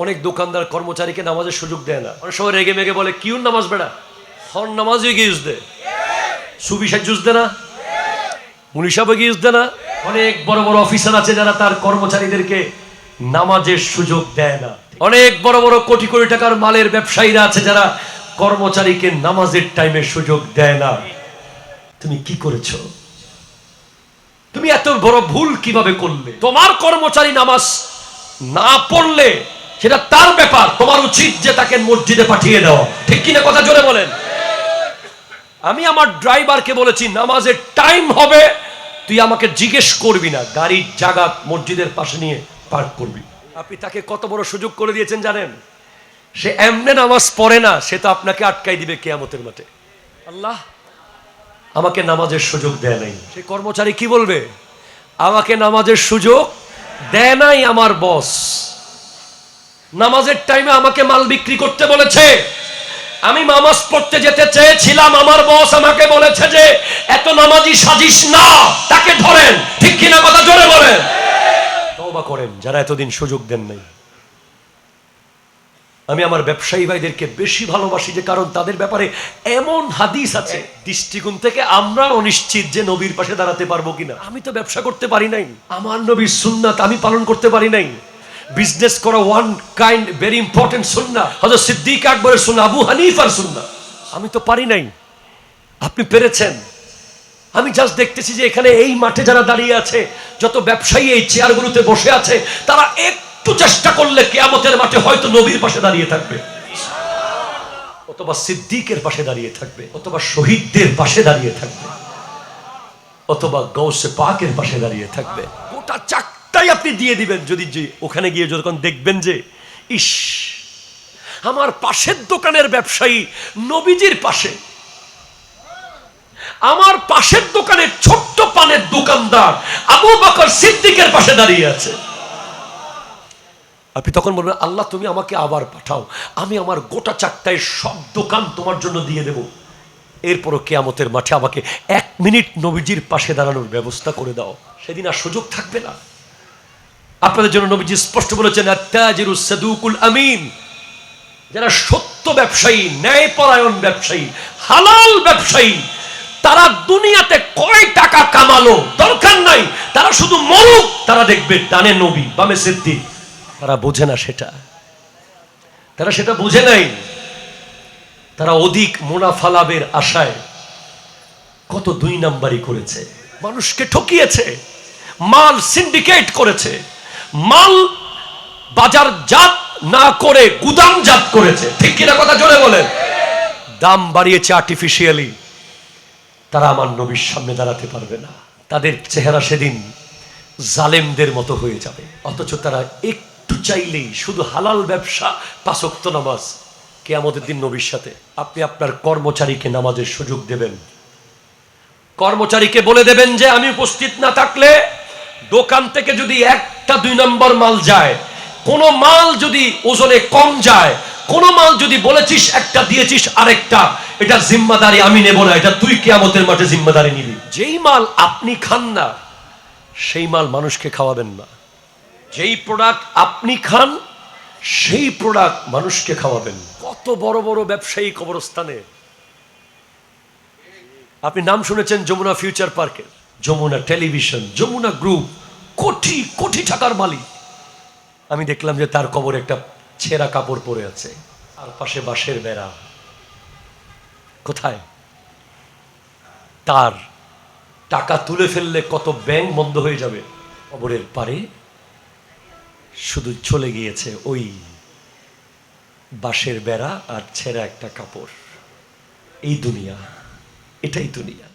অনেক দোকানদার কর্মচারীকে নামাজের সুযোগ দেয় না। অনেক সময় রেগে মেগে বলে কিউন নামাজ বেড়া, হর নামাজই গিয়ে ইউজ দে, সুবি সাজ ইউজ দে না, মুনিসাবে গিয়ে ইউজ দে না। অনেক বড় বড় অফিসার আছে যারা তার কর্মচারীদেরকে নামাজের সুযোগ দেয় না। অনেক বড় বড় কোটি কোটি টাকার মালের ব্যবসায়ীরা আছে যারা কর্মচারীকে নামাজের টাইমে সুযোগ দেয় না। তুমি কি করেছো? তুমি এত বড় ভুল কিভাবে করলে? তোমার কর্মচারী নামাজ না পড়লে সেটা তার ব্যাপার, তোমার উচিত যে তাকে মসজিদে পাঠিয়ে দাও। ঠিক কিনা কথা জোরে বলেন। আমি আমার ড্রাইভারকে বলেছি নামাজের টাইম হবে, তুই আমাকে জিজ্ঞেস করবি না, গাড়ির জায়গা মসজিদের পাশে নিয়ে পার্ক করবি। আপনি তাকে কত বড় সুযোগ করে দিয়েছেন জানেন? সে এমনে নামাজ পড়ে না, সে তো আপনাকে আটকাই দিবে কিয়ামতের মাঠে। আল্লাহ আমাকে নামাজের সুযোগ দেয় নাই। সে কর্মচারী কি বলবে? আমাকে নামাজের সুযোগ দেয় নাই আমার বস, নামাজের টাইমে আমাকে মাল বিক্রি করতে বলেছে, আমি নামাজ পড়তে যেতে চেয়েছিলাম, আমার বস আমাকে বলেছে যে এত নামাজি সাজিস না, তাকে ধরেন। ঠিক কিনা কথা জোরে বলেন। তওবা করেন যারা এতদিন সুযোগ দেন নাই। আমি আমার ব্যবসায়ী ভাইদেরকে বেশি ভালোবাসি যে কারণ তাদের ব্যাপারে এমন হাদিস আছে, দৃষ্টিকোণ থেকে আমরা অনিশ্চিত যে নবীর পাশে দাঁড়াতে পারবো কিনা। আমি তো ব্যবসা করতে পারি নাই, আমার নবীর সুন্নাত আমি পালন করতে পারি নাই। বিজনেস করা ওয়ান কাইন্ড ভেরি ইম্পর্টেন্ট সুন্নাহ, হযরত সিদ্দিক আকবরের সুন্নাহ, আবু হানিফার সুন্নাহ। আমি তো পারি নাই, আপনি পেরেছেন। আমি জাস্ট দেখতেছি যে এখানে এই মাঠে যারা দাঁড়িয়ে আছে, যত ব্যবসায়ী এই চেয়ারগুলোতে বসে আছে, তারা একটু চেষ্টা করলে কিয়ামতের মাঠে হয়তো নবীর পাশে দাঁড়িয়ে থাকবে, অথবা সিদ্দিকের পাশে দাঁড়িয়ে থাকবে, অথবা শহীদদের পাশে দাঁড়িয়ে থাকবে, অথবা গৌসে পাকের পাশে দাঁড়িয়ে থাকবে। গোটা চাকটাই আপনি দিয়ে দিবেন যদি ওখানে গিয়ে যখন দেখবেন যে ইস, আমার পাশের দোকানের ব্যবসায়ী নবীজির পাশে, আমার পাশের দোকানের ছোট্ট পানের দোকানদার আবু বকর সিদ্দিকের পাশে দাঁড়িয়ে আছে। আপনি তখন বলবেন আল্লাহ তুমি আমাকে আবার পাঠাও, আমি আমার গোটা চাকটায় সব দোকান তোমার জন্য দিয়ে দেব, এরপরও কিয়ামতের মাঠে আমাকে 1 মিনিট নবীজির পাশে দাঁড়ানোর ব্যবস্থা করে দাও। সেদিন আর সুযোগ থাকবে না। আপনাদের জন্য নবীজি স্পষ্ট বলেছেন আত-তাজিরুস সাদুকুল আমিন, যারা সত্য ব্যবসায়ী, ন্যায়পরায়ণ ব্যবসায়ী, হালাল ব্যবসায়ী, তারা দুনিয়াতে কয় টাকা কামালো দরকার নাই, তারা শুধু মরুক, তারা দেখবে ডানে নবী বামে সিদ্দিক। তারা বোঝে না সেটা, তারা সেটা বুঝে নাই। তারা অধিক মুনাফা লাভের আশায় কত 2 নাম্বারি করেছে, মানুষকে ঠকিয়েছে, মাল সিন্ডিকেট করেছে, মাল বাজারজাত না করে গুদামজাত করেছে। ঠিক কিনা কথা জোরে বলেন। দাম বাড়িয়েছে আর্টিফিশিয়ালি। তারা আমার নবীর সামনে দাঁড়াতে পারবে না, তাদের চেহারা সেদিন জালেমদের মতো হয়ে যাবে। অথচ তারা একটু চাইলেই শুধু হালাল ব্যবসা, 5 ওয়াক্ত নামাজ, কিয়ামতের দিন নবীর সাথে। আপনি আপনার কর্মচারীকে নামাজের সুযোগ দেবেন, কর্মচারীকে বলে দেবেন যে আমি উপস্থিত না থাকলে দোকান থেকে যদি 1টা 2 নম্বর মাল যায়, কোন মাল যদি ওজনে কম যায়, কোন মাল যদি বলেছিস একটা দিয়েছিস আরেকটা, এটা জিম্মাদারি আমি নেব না, এটা তুই কিয়ামতের মাঠে জিম্মাদারি নিবি। যেই মাল আপনি খান না সেই মাল মানুষকে খাওয়াবেন না, যেই প্রোডাক্ট আপনি খান সেই প্রোডাক্ট মানুষকে খাওয়াবেন। কত বড় বড় ব্যবসায়ী কবরস্থানে, আপনি নাম শুনেছেন যমুনা ফিউচার পার্কের, যমুনা টেলিভিশন, যমুনা গ্রুপ, কোটি কোটি টাকার মালিক। আমি দেখলাম যে তার কবরে একটা ছেঁড়া কাপড় পরে আছে, আর পাশে বাঁশের বেড়া। কোথায়? তার টাকা তুলে ফেললে কত ব্যাংক বন্ধ হয়ে যাবে, কবরের পারে শুধু চলে গিয়েছে ওই বাঁশের বেড়া আর ছেঁড়া একটা কাপড়। এই দুনিয়া, এটাই দুনিয়া।